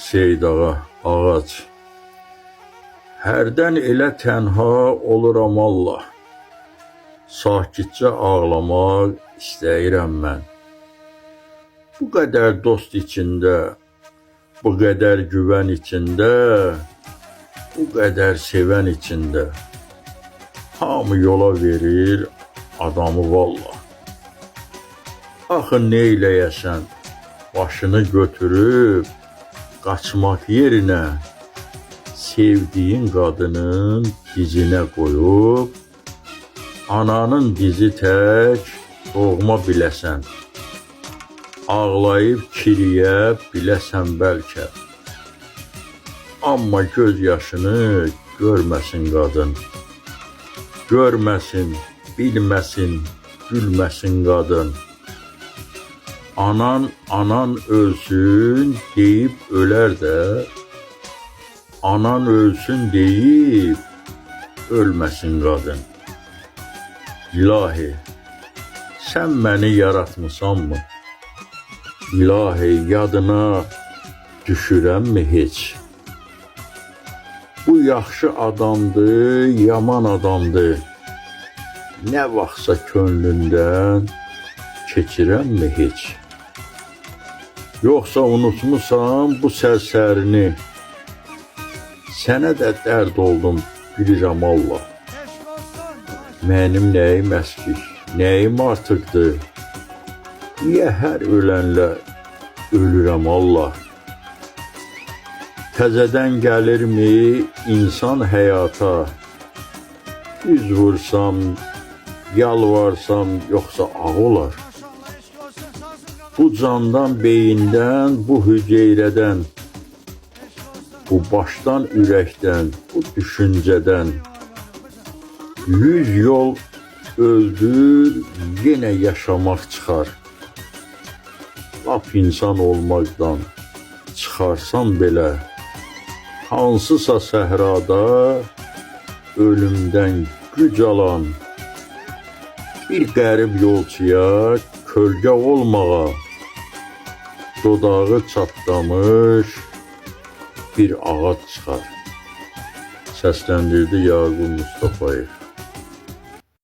Seydağa ağac. Hərdən elə tənha oluram Allah. Sakitcə ağlamaq istəyirəm mən. Bu qədər dost içində, bu qədər güvən içində, bu qədər sevən içində hamı yola verir adamı vallah. Axı neyləyəsən, başını götürüb qaçmaq yerinə sevdiyin qadının dizinə qoyub, ananın dizi tək doğma biləsən, ağlayıb kiriyə biləsən bəlkə. Amma göz yaşını görməsin qadın, görməsin, bilməsin, gülməsin qadın. Anan ölsün deyib ölər də, anan ölsün deyib ölməsin qadın. İlahi, sən məni yaratmısanmı? İlahi, yadına düşürəmmi heç? Bu yaxşı adamdır, yaman adamdır. Nə vaxtsa könlündən keçirəmmi heç? Yoxsa unutmusan bu sərsərini? Sənə də dərd oldum, bilirəm Allah. Mənim nəyim əskik, nəyim artıqdır? Niyə hər ölənlə ölürəm Allah? Təzədən gəlirmi insan həyata? Üz vursam, yalvarsam, yoxsa ağ olar? Bu candan, beyindən, bu hüceyrədən, bu başdan, ürəkdən, bu düşüncədən 100 yol öldür, yenə yaşamaq çıxar. Lap insan olmaqdan çıxarsan belə, hansısa səhrada ölümdən güc alan bir qərib yolçuya kölgə olmağa dodağı çatlamış bir ağac çıxar. Səsləndirdi Yaqub Mustafayev.